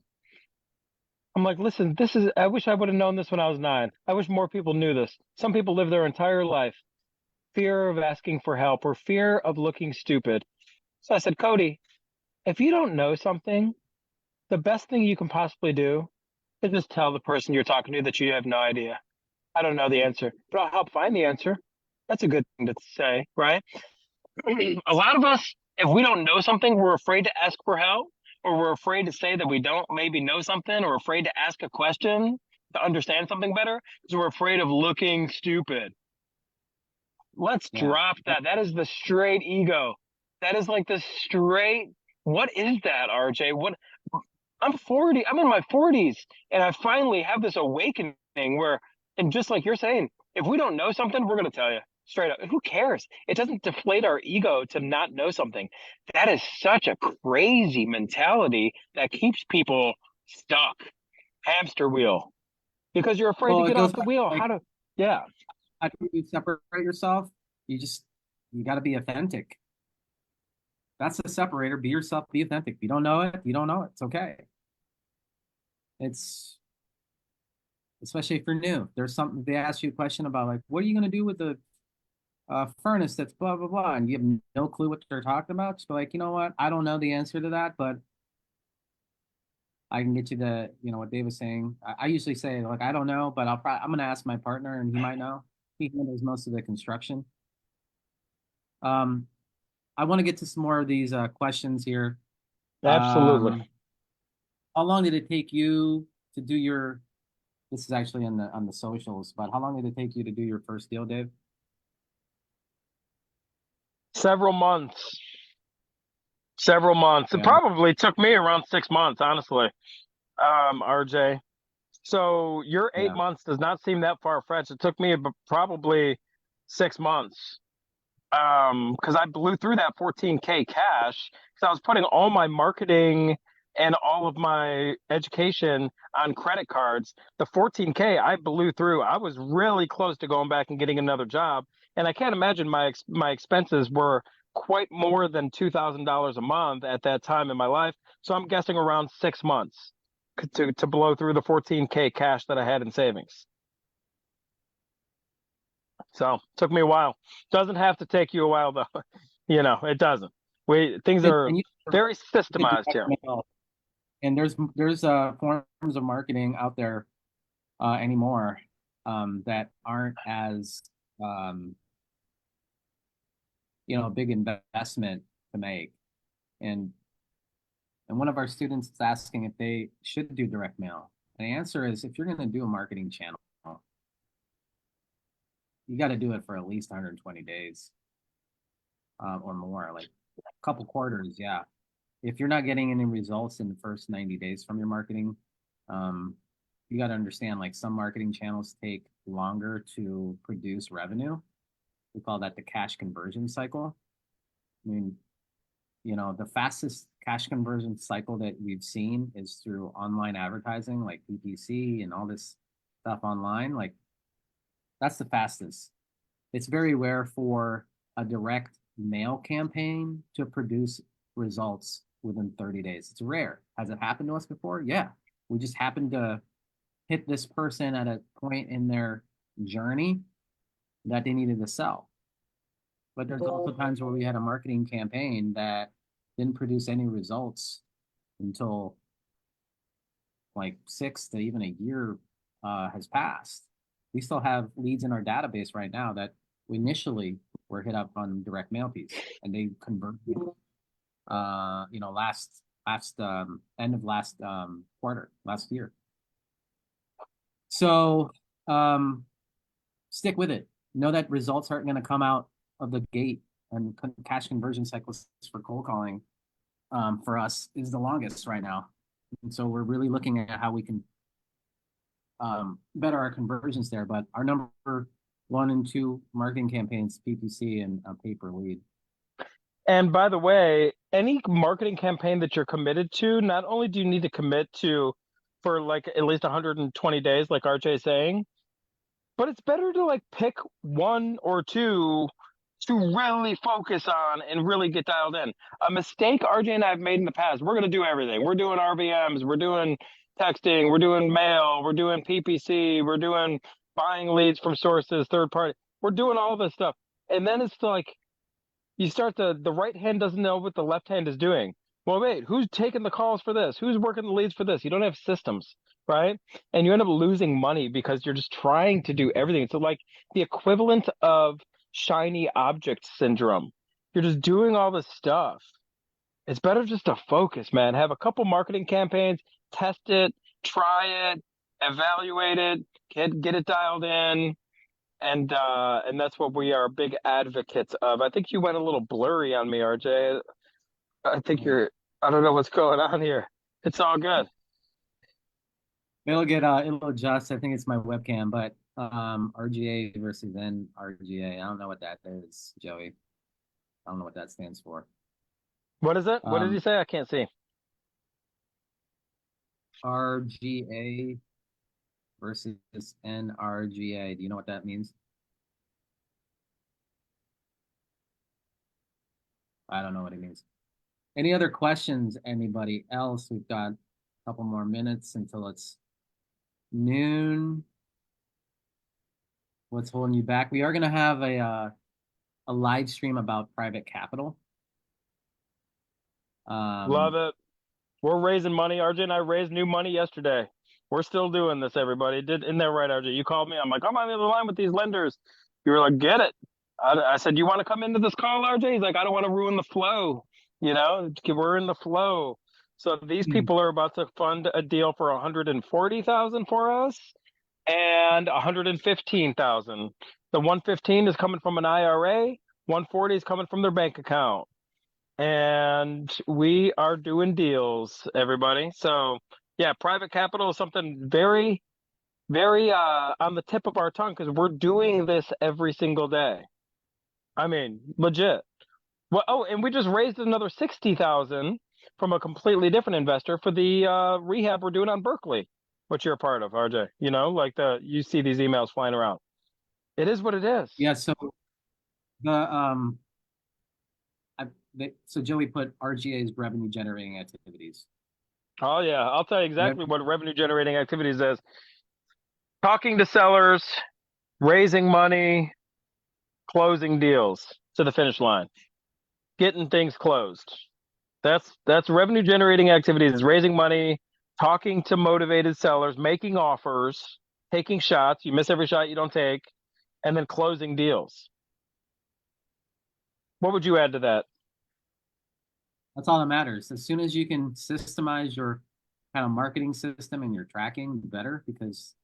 I'm like, listen, I wish I would have known this when I was 9. I wish more people knew this. Some people live their entire life, fear of asking for help or fear of looking stupid. So I said, Cody, if you don't know something, the best thing you can possibly do is just tell the person you're talking to that you have no idea. I don't know the answer, but I'll help find the answer. That's a good thing to say, right? A lot of us, if we don't know something, we're afraid to ask for help, or we're afraid to say that we don't maybe know something, or afraid to ask a question to understand something better because we're afraid of looking stupid. Let's Yeah. drop that. That is the straight ego. That is like the straight. What is that, RJ? What? I'm 40. I'm in my 40s, and I finally have this awakening where, and just like you're saying, if we don't know something, we're going to tell you straight up. Who cares? It doesn't deflate our ego to not know something. That is such a crazy mentality that keeps people stuck, hamster wheel, because you're afraid to Well, it get goes off the back wheel. to like, Yeah. how do you separate yourself? You got to be authentic. That's the separator. Be yourself, be authentic. If you don't know it, you don't know it. It's okay. It's especially if you're new. There's something they ask you a question about like, what are you going to do with the furnace that's blah blah blah, and you have no clue what they're talking about. Just be like, you know what? I don't know the answer to that, but I can get you the, what Dave was saying. I usually say like, I don't know, but I'm going to ask my partner, and he might know. He handles most of the construction. Um, I want to get to some more of these questions here. Absolutely. Um, how long did it take you to do your? This is actually on the socials, but how long did it take you to do your first deal, Dave? Several months. Several months. It Yeah, probably took me around 6 months, honestly, RJ. So your eight yeah. months does not seem that far-fetched. It took me probably 6 months. Because I blew through that 14K cash because I was putting all my marketing and all of my education on credit cards. The 14K I blew through. I was really close to going back and getting another job, and I can't imagine my expenses were quite more than $2,000 a month at that time in my life. So I'm guessing around 6 months to blow through the 14K cash that I had in savings. So it took me a while. Doesn't have to take you a while though. It doesn't. Things are And very you did systemized direct here. mail, and there's forms of marketing out there anymore that aren't as um, a big investment to make. And one of our students is asking if they should do direct mail. And the answer is if you're going to do a marketing channel, you got to do it for at least 120 days or more, like a couple quarters. Yeah. If you're not getting any results in the first 90 days from your marketing, um, you got to understand like some marketing channels take longer to produce revenue. We call that the cash conversion cycle. I mean, the fastest cash conversion cycle that we've seen is through online advertising, like PPC and all this stuff online. Like that's the fastest. It's very rare for a direct mail campaign to produce results within 30 days. It's rare. Has it happened to us before? Yeah. We just happened to hit this person at a point in their journey that they needed to sell. But there's also times where we had a marketing campaign that didn't produce any results until like 6 to even a year has passed. We still have leads in our database right now that we initially were hit up on direct mail piece, and they converted. Last end of last quarter, last year. So um, stick with it. Know that results aren't going to come out of the gate, and cash conversion cycles for cold calling for us is the longest right now. And so we're really looking at how we can better our conversions there. But our number one and two marketing campaigns, PPC and pay per lead. And by the way, any marketing campaign that you're committed to, not only do you need to commit to for like at least 120 days, like RJ is saying, but it's better to like pick one or two to really focus on and really get dialed in. A mistake RJ and I have made in the past, we're going to do everything. We're doing RVMs, we're doing texting, we're doing mail, we're doing PPC, we're doing buying leads from sources, third party. We're doing all this stuff. And then it's like you start the right hand doesn't know what the left hand is doing. Well, wait, who's taking the calls for this? Who's working the leads for this? You don't have systems, right? And you end up losing money because you're just trying to do everything. So like the equivalent of shiny object syndrome. You're just doing all this stuff. It's better just to focus, man. Have a couple marketing campaigns, test it, try it, evaluate it, get it dialed in, and that's what we are big advocates of. I think you went a little blurry on me, RJ. I think you're. I don't know what's going on here. It's all good. It'll adjust. I think it's my webcam, but RGA versus NRGA. I don't know what that is, Joey. I don't know what that stands for. What is it? What did Um, you say? I can't see. RGA versus NRGA. Do you know what that means? I don't know what it means. Any other questions? Anybody else? We've got couple more minutes until it's noon. What's holding you back? We are going to have a live stream about private capital. Love Um, it. We're raising money. RJ and I raised new money yesterday. We're still doing this, everybody. Isn't that right, RJ? You called me. I'm like, I'm on the other line with these lenders. You were like, get it. I said, you want to come into this call, RJ? He's like, I don't want to ruin the flow. We're in the flow. So these people are about to fund a deal for 140,000 for us and 115,000. The 115 is coming from an IRA. 140 is coming from their bank account, and we are doing deals, everybody. So yeah, private capital is something very, very on the tip of our tongue because we're doing this every single day. I mean, legit. Well, oh, and we just raised another 60,000 from a completely different investor for the rehab we're doing on Berkeley, which you're a part of, RJ. Like you see these emails flying around. It is what it is. yeah. So the so Joey put RGA's revenue generating activities. Oh yeah, I'll tell you Rev exactly what revenue generating activities is. Talking to sellers, raising money, closing deals to the finish line, getting things closed. That's revenue generating activities, is raising money, talking to motivated sellers, making offers, taking shots. You miss every shot you don't take, and then closing deals. What would you add to that? That's all that matters. As soon as you can systemize your kind of marketing system and your tracking, better, because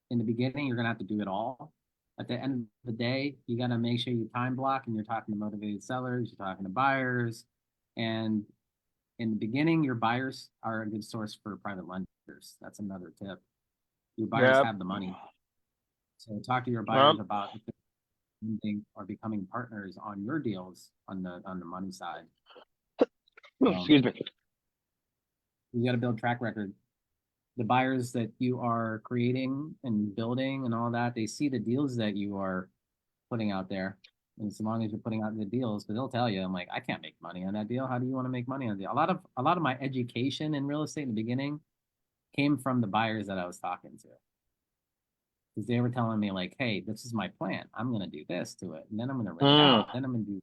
in the beginning, you're going to have to do it all. At the end of the day, you got to make sure you time block and you're talking to motivated sellers, you're talking to buyers. And in the beginning, your buyers are a good source for private lenders. That's another tip. Your buyers Yeah. have the money. So talk to your Well, buyers about if they're lending or becoming partners on your deals on the money side. So excuse me. you got to build track record. The buyers that you are creating and building and all that, they see the deals that you are putting out there. And as long as you're putting out the deals, because they'll tell you, I'm like, I can't make money on that deal. How do you want to make money on a deal? A lot of my education in real estate in the beginning came from the buyers that I was talking to. Because they were telling me, like, hey, this is my plan. I'm gonna do this to it. And then I'm gonna rent it Mm. out. Then I'm gonna do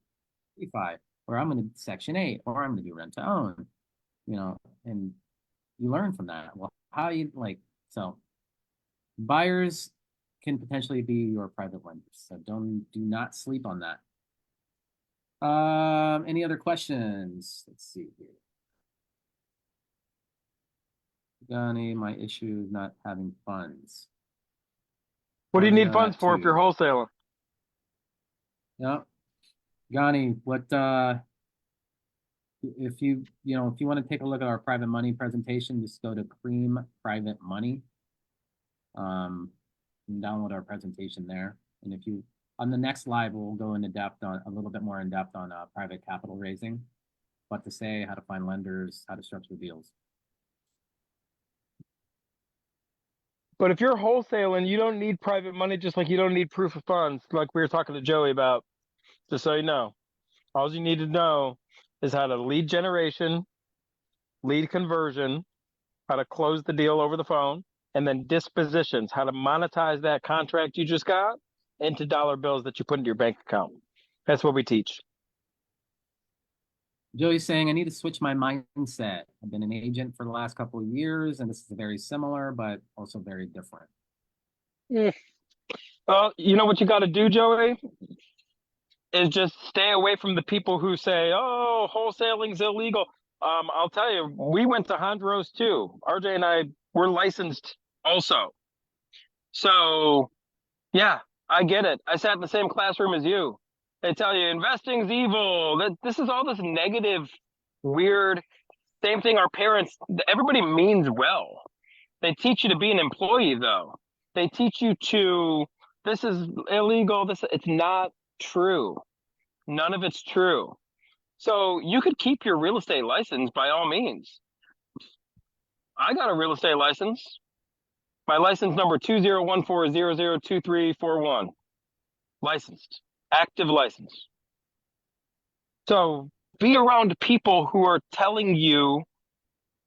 refi, or I'm gonna do section 8, or I'm gonna do rent to own, and you learn from that. Well, how you like so buyers can potentially be your private lenders. So do not sleep on that. Any other questions? Let's see here. Gani, my issue is not having funds. What do you Part of need funds that for if you're too. wholesaling? Yeah. Gani, what if you want to take a look at our private money presentation, just go to Cream Private Money. And download our presentation there. And if you on the next live, we'll go into depth on a little bit more in depth on private capital raising, what to say, how to find lenders, how to structure deals. But if you're wholesaling, you don't need private money, just like you don't need proof of funds, like we were talking to Joey about. Just so you know, all you need to know is how to lead generation, lead conversion, how to close the deal over the phone, and then dispositions, how to monetize that contract you just got into dollar bills that you put into your bank account. That's what we teach. Joey's saying, I need to switch my mindset. I've been an agent for the last couple of years, and this is very similar, but also very different. Mm. Well, you know what you got to do, Joey? Is just stay away from the people who say, "Oh, wholesaling's illegal." I'll tell you, we went to Hondros too. RJ and I were licensed also. So, yeah, I get it. I sat in the same classroom as you. They tell you investing's evil. That this is all this negative, weird. Same thing. Our parents. Everybody means well. They teach you to be an employee, though. They teach you to. This is illegal. It's not true. None of it's true. So you could keep your real estate license by all means. I got a real estate license. My license number 2014002341. Licensed. Active license. So be around people who are telling you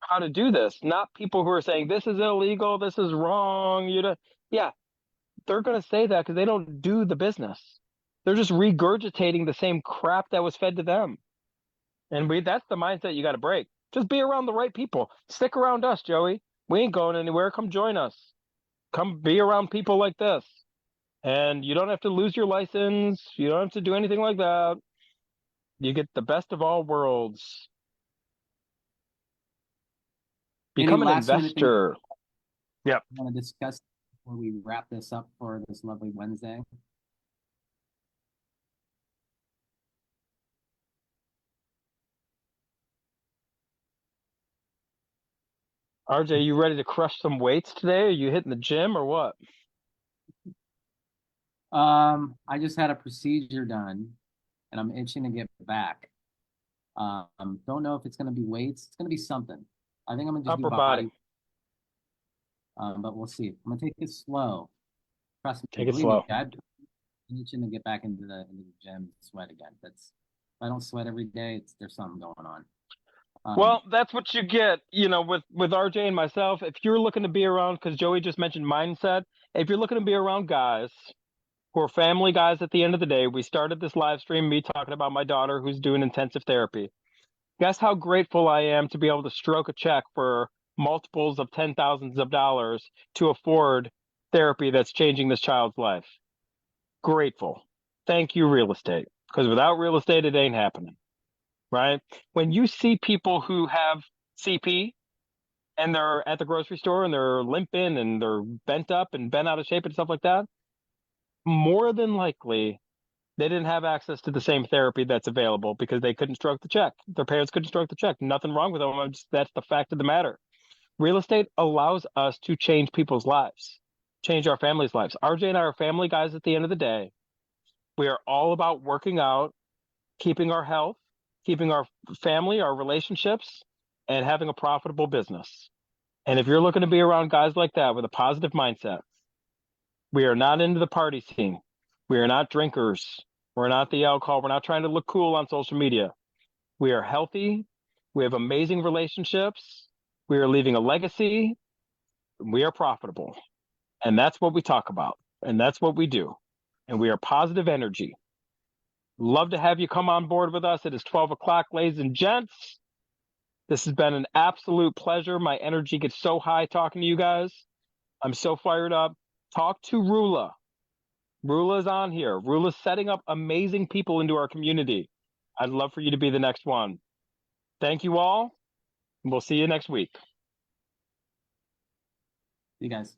how to do this, not people who are saying this is illegal, this is wrong. Yeah, they're going to say that because they don't do the business. They're just regurgitating the same crap that was fed to them. And that's the mindset you got to break. Just be around the right people. Stick around us, Joey. We ain't going anywhere. Come join us. Come be around people like this. And you don't have to lose your license. You don't have to do anything like that. You get the best of all worlds. Any Become an last minute things investor. Yep. you want to discuss before we wrap this up for this lovely Wednesday? RJ, you ready to crush some weights today? Are you hitting the gym or what? I just had a procedure done and I'm itching to get back. Don't know if it's going to be weights. It's going to be something. I think I'm going to just do Upper body. body, but we'll see. I'm going to take it slow. Trust me, Take it believe me, slow. I'm itching to get back into the gym, sweat again. That's if I don't sweat every day, there's something going on. Um, Well, that's what you get, with RJ and myself. If you're looking to be around, because Joey just mentioned mindset, if you're looking to be around guys who are family guys at the end of the day, we started this live stream, me talking about my daughter who's doing intensive therapy. Guess how grateful I am to be able to stroke a check for multiples of 10 thousands of dollars to afford therapy that's changing this child's life. Grateful. Thank you, real estate. Because without real estate, it ain't happening, right? When you see people who have CP and they're at the grocery store and they're limping and they're bent up and bent out of shape and stuff like that, more than likely they didn't have access to the same therapy that's available because they couldn't stroke the check. Their parents couldn't stroke the check. Nothing wrong with them. That's the fact of the matter. Real estate allows us to change people's lives, change our families' lives. RJ and I are family guys at the end of the day. We are all about working out, keeping our health, keeping our family, our relationships, and having a profitable business. And if you're looking to be around guys like that with a positive mindset, we are not into the party scene. We are not drinkers. We're not the alcohol. We're not trying to look cool on social media. We are healthy. We have amazing relationships. We are leaving a legacy. We are profitable. And that's what we talk about. And that's what we do. And we are positive energy. Love to have you come on board with us. It is 12 o'clock, ladies and gents. This has been an absolute pleasure. My energy gets so high talking to you guys. I'm so fired up. Talk to Rula. Rula's on here. Rula's setting up amazing people into our community. I'd love for you to be the next one. Thank you all. And we'll see you next week. you guys.